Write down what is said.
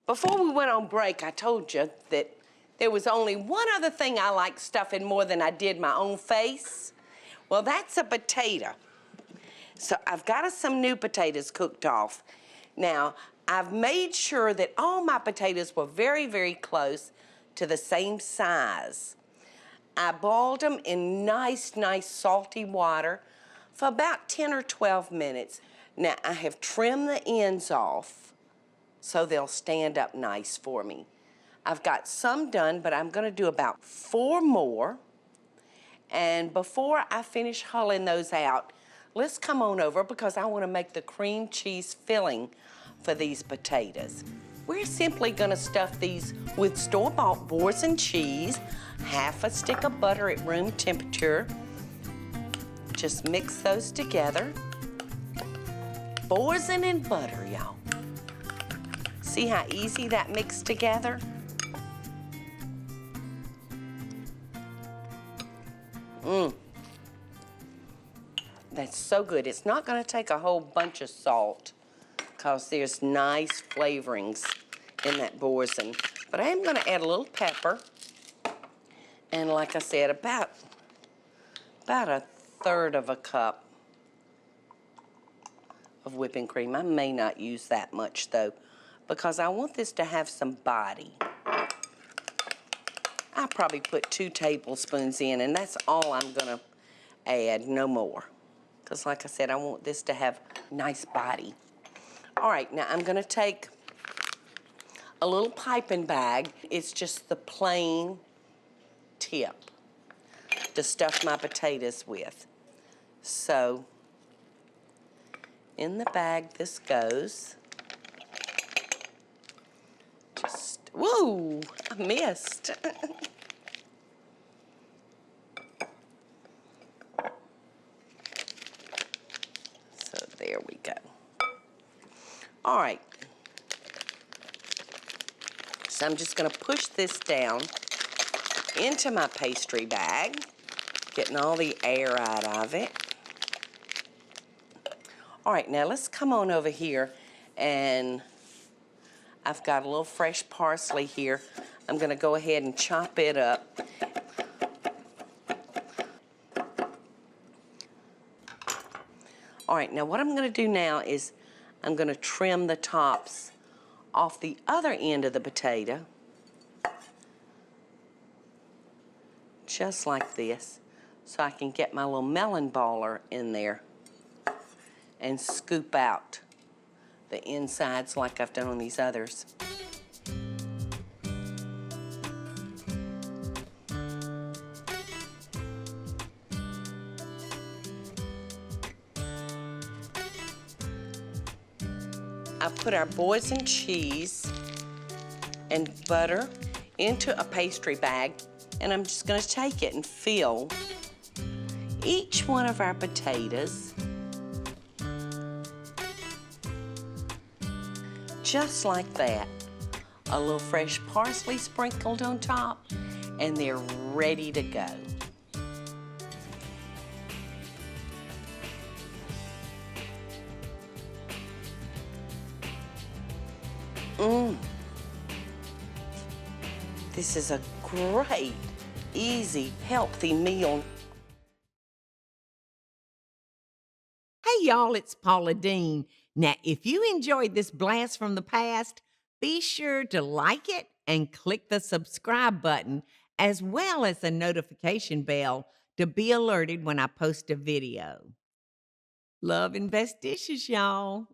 Before we went on break, I told you that there was only one other thing I like stuffing more than I did my own face. Well, that's a potato. So I've got us some new potatoes cooked off. Now, I've made sure that all my potatoes were very, very close to the same size. I boiled them in nice salty water for about 10 or 12 minutes. Now, I have trimmed the ends off so they'll stand up nice for me. I've got some done, but I'm gonna do about 4 more. And before I finish hulling those out, let's come on over because I wanna make the cream cheese filling for these potatoes. We're simply gonna stuff these with store-bought boars and cheese, half a stick of butter at room temperature. Just mix those together. Boursin and butter, y'all. See how easy that mixed together? That's so good. It's not gonna take a whole bunch of salt because there's nice flavorings in that boursin. But I am gonna add a little pepper. And like I said, about a third of a cup of whipping cream. I may not use that much though, because I want this to have some body. I probably put 2 tablespoons in, and that's all I'm gonna add, no more. Because like I said, I want this to have nice body. All right, now I'm gonna take a little piping bag. It's just the plain tip to stuff my potatoes with. So, in the bag this goes. Just, whoa, I missed. So there we go. All right. So I'm just gonna push this down into my pastry bag, getting all the air out of it. All right, now let's come on over here, and I've got a little fresh parsley here. I'm gonna go ahead and chop it up. All right, now what I'm gonna do now is I'm gonna trim the tops off the other end of the potato, just like this, so I can get my little melon baller in there and scoop out the insides like I've done on these others. I put our boursin cheese and butter into a pastry bag, and I'm just gonna take it and fill each one of our potatoes just like that. A little fresh parsley sprinkled on top, and they're ready to go. This is a great, easy, healthy meal. Hey y'all, it's Paula Dean. Now, if you enjoyed this blast from the past, be sure to like it and click the subscribe button, as well as the notification bell to be alerted when I post a video. Love and best dishes, y'all.